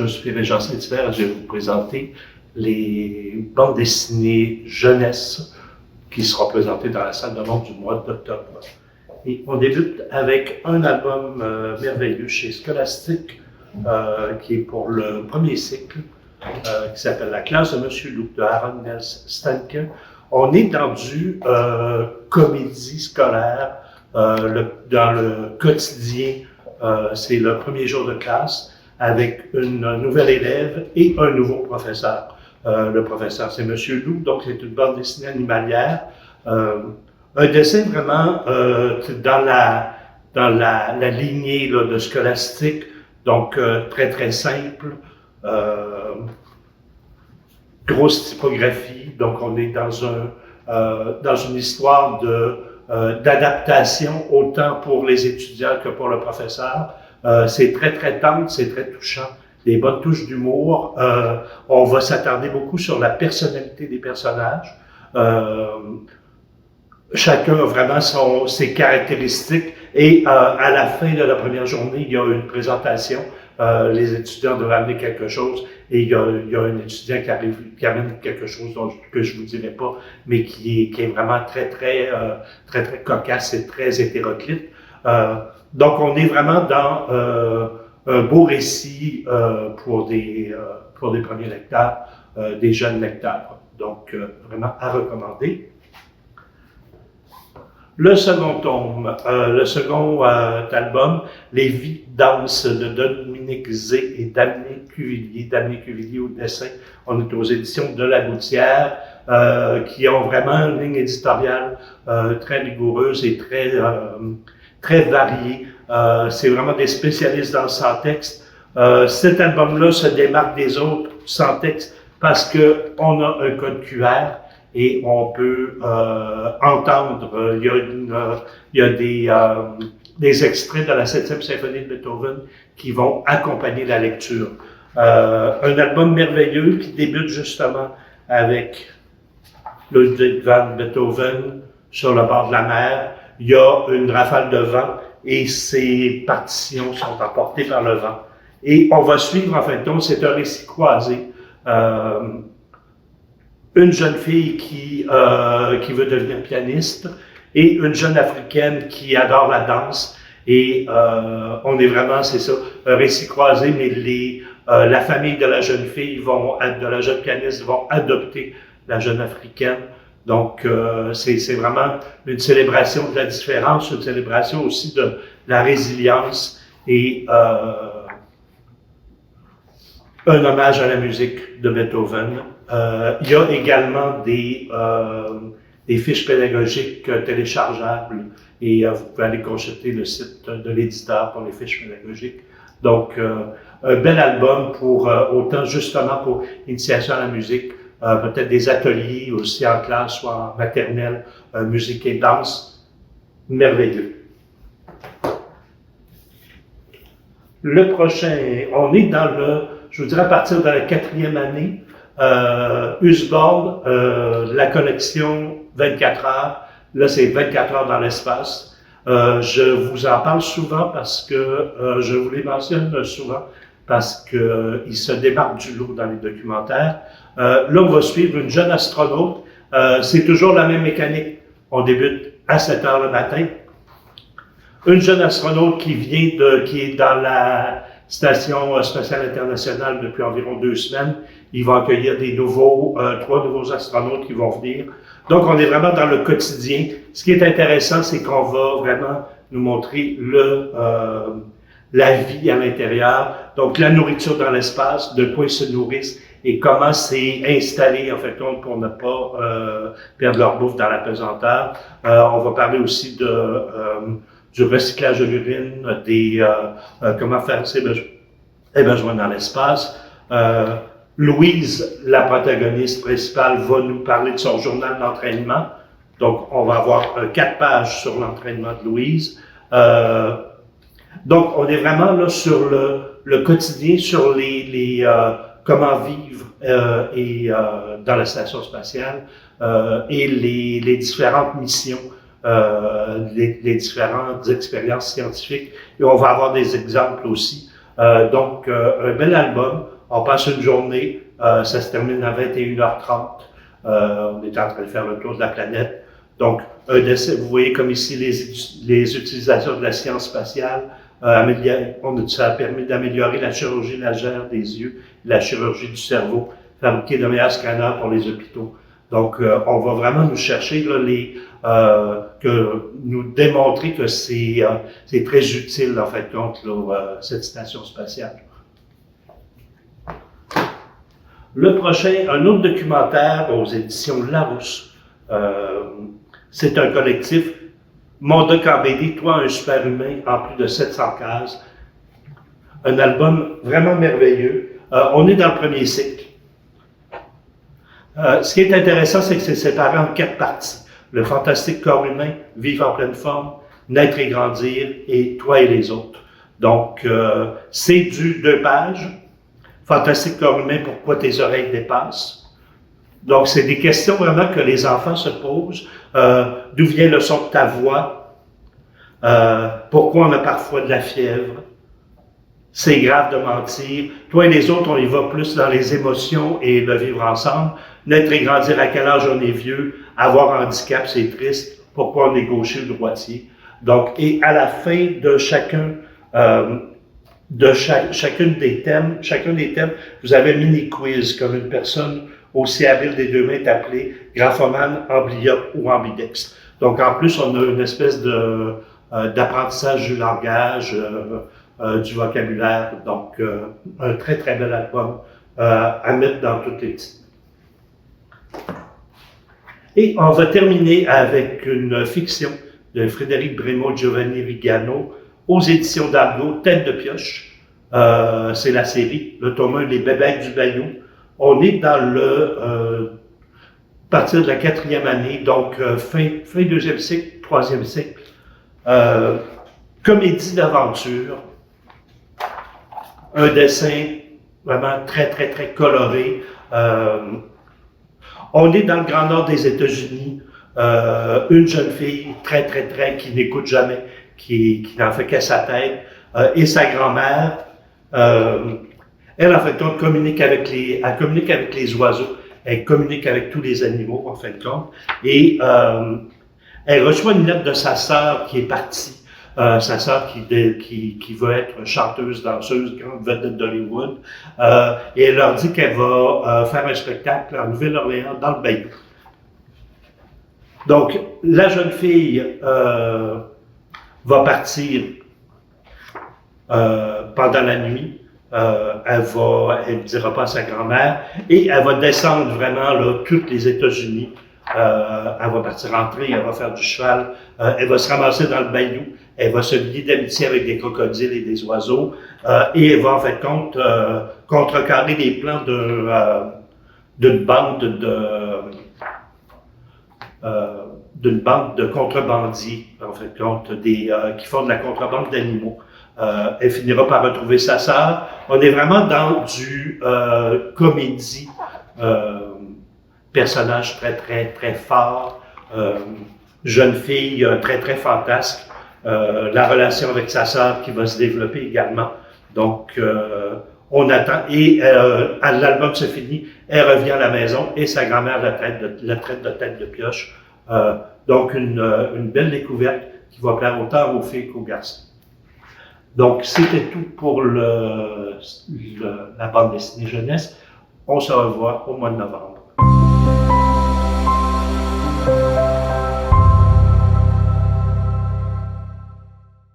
je suis Régent Saint-Hilaire et je vais vous présenter les bandes dessinées jeunesse qui seront présentées dans la salle de vente du mois d'octobre. Et on débute avec un album merveilleux chez Scholastic, qui est pour le premier cycle, qui s'appelle La classe de Monsieur Loup, de Aaron Nels Stanke. On est dans du comédie scolaire, dans le quotidien. C'est le premier jour de classe avec une nouvelle élève et un nouveau professeur. Le professeur, c'est Monsieur Loup, donc c'est une bande dessinée animalière. Un dessin vraiment dans la lignée là, de Scholastic, donc très très simple, grosse typographie, donc on est dans une histoire d'adaptation autant pour les étudiants que pour le professeur. C'est très très tendre, c'est très touchant, des bonnes touches d'humour. On va s'attarder beaucoup sur la personnalité des personnages. Chacun a vraiment ses caractéristiques et à la fin de la première journée, il y a une présentation. Les étudiants doivent amener quelque chose et il y a un étudiant qui amène quelque chose que je vous dirai pas, mais qui est vraiment très cocasse et très hétéroclite. Donc on est vraiment dans un beau récit pour des premiers lecteurs, des jeunes lecteurs. Donc vraiment à recommander. Le second tome, le second album, Les vies dansent de Dominique Zé et Damné Cuvillier. Damné Cuvillier au dessin. On est aux éditions de La Gouttière, qui ont vraiment une ligne éditoriale très rigoureuse et très variée. C'est vraiment des spécialistes dans le sans-texte. Cet album-là se démarque des autres sans-texte parce qu'on a un code QR. Et on peut entendre, il y a des extraits de la 7e symphonie de Beethoven qui vont accompagner la lecture. Un album merveilleux qui débute justement avec Ludwig van Beethoven sur le bord de la mer. Il y a une rafale de vent et ses partitions sont emportées par le vent. Et on va suivre, en fin de compte, c'est un récit croisé. Une jeune fille qui veut devenir pianiste et une jeune africaine qui adore la danse. Et on est vraiment, c'est ça, un récit croisé, mais la famille de la jeune fille de la jeune pianiste vont adopter la jeune africaine. Donc, c'est vraiment une célébration de la différence, une célébration aussi de la résilience et un hommage à la musique de Beethoven. Il y a également des fiches pédagogiques téléchargeables et vous pouvez aller consulter le site de l'éditeur pour les fiches pédagogiques. Donc, un bel album pour autant justement pour initiation à la musique, peut-être des ateliers aussi en classe, soit en maternelle, musique et danse. Merveilleux. Le prochain, on est je vous dirais à partir de la 4e année, Usborne, la collection 24 heures. Là, c'est 24 heures dans l'espace. Je vous en parle souvent parce que je vous les mentionne souvent parce que il se démarque du lot dans les documentaires. Là, on va suivre une jeune astronaute. C'est toujours la même mécanique. On débute à 7 heures le matin. Une jeune astronaute qui est dans la Station spatiale internationale depuis environ 2 semaines. Il va accueillir 3 nouveaux astronautes qui vont venir. Donc, on est vraiment dans le quotidien. Ce qui est intéressant, c'est qu'on va vraiment nous montrer la vie à l'intérieur. Donc, la nourriture dans l'espace, de quoi ils se nourrissent et comment c'est installé, en fait, pour ne pas perdre leur bouffe dans la pesanteur. On va parler aussi du recyclage de l'urine, comment faire ses besoins dans l'espace. Louise, la protagoniste principale, va nous parler de son journal d'entraînement. Donc, on va avoir 4 pages sur l'entraînement de Louise. Donc, on est vraiment là sur le quotidien, sur comment vivre dans la station spatiale et les différentes missions. Les différentes expériences scientifiques et on va avoir des exemples aussi. Donc, un bel album. On passe une journée, ça se termine à 21h30. On est en train de faire le tour de la planète. Donc, vous voyez comme ici les utilisations de la science spatiale. Ça a permis d'améliorer la chirurgie laser des yeux, la chirurgie du cerveau, fabriquer de meilleurs scanners pour les hôpitaux. Donc, on va vraiment nous chercher là, nous démontrer que c'est très utile en fait contre cette station spatiale. Le prochain, un autre documentaire aux éditions Larousse. C'est un collectif, Mon Doc en BD, Toi un super humain, en plus de 700 cases. Un album vraiment merveilleux. On est dans le premier cycle. Ce qui est intéressant, c'est que c'est séparé en 4 parties. Le fantastique corps humain, Vivre en pleine forme, Naître et grandir, et Toi et les autres. Donc, c'est du 2 pages. Fantastique corps humain, pourquoi tes oreilles dépassent. Donc, c'est des questions vraiment que les enfants se posent. D'où vient le son de ta voix? Pourquoi on a parfois de la fièvre? C'est grave de mentir. Toi et les autres, on y va plus dans les émotions et le vivre ensemble. Naître et grandir, à quel âge on est vieux? Avoir un handicap, c'est triste. Pourquoi on est gaucher ou droitier? Donc, et à la fin de chacun chacun des thèmes, vous avez un mini-quiz, comme une personne aussi habile des 2 mains est appelée graphomane, amblyope ou ambidextre. Donc, en plus, on a une espèce d'apprentissage du langage, du vocabulaire. Donc, un très, très bel album à mettre dans toutes les petites. Et on va terminer avec une fiction de Frédéric Brémaud, Giovanni Rigano, aux éditions d'Argo, Tête de pioche. C'est la série, le tome 1, Les bébêtes du Bayou. On est dans partir de la 4e année, donc fin 2e cycle, 3e cycle. Comédie d'aventure. Un dessin vraiment très, très, très coloré. On est dans le Grand Nord des États-Unis. Une jeune fille très, très, très, qui n'écoute jamais, qui n'en fait qu'à sa tête, et sa grand-mère. Elle, en fait, elle communique avec les oiseaux, elle communique avec tous les animaux, en fin de compte, et elle reçoit une lettre de sa sœur qui est partie, sa sœur qui veut être chanteuse, danseuse, grande vedette d'Hollywood, et elle leur dit qu'elle va faire un spectacle en Nouvelle-Orléans, dans le Bayou. Donc, la jeune fille va partir pendant la nuit. Elle ne dira pas à sa grand-mère et elle va descendre vraiment là, tous les États-Unis. Elle va partir en train, elle va faire du cheval, elle va se ramasser dans le bayou, elle va se lier d'amitié avec des crocodiles et des oiseaux et elle va en fait contrecarrer les plans d'une bande de contrebandiers, en fait, qui font de la contrebande d'animaux. Elle finira par retrouver sa sœur. On est vraiment dans du comédie, personnage très, très, très fort, jeune fille très, très fantasque, la relation avec sa sœur qui va se développer également. Donc, on attend, et l'album se finit, elle revient à la maison et sa grand-mère la traite de tête de pioche. Donc, une belle découverte qui va plaire autant aux filles qu'aux garçons. Donc, c'était tout pour la bande dessinée jeunesse. On se revoit au mois de novembre.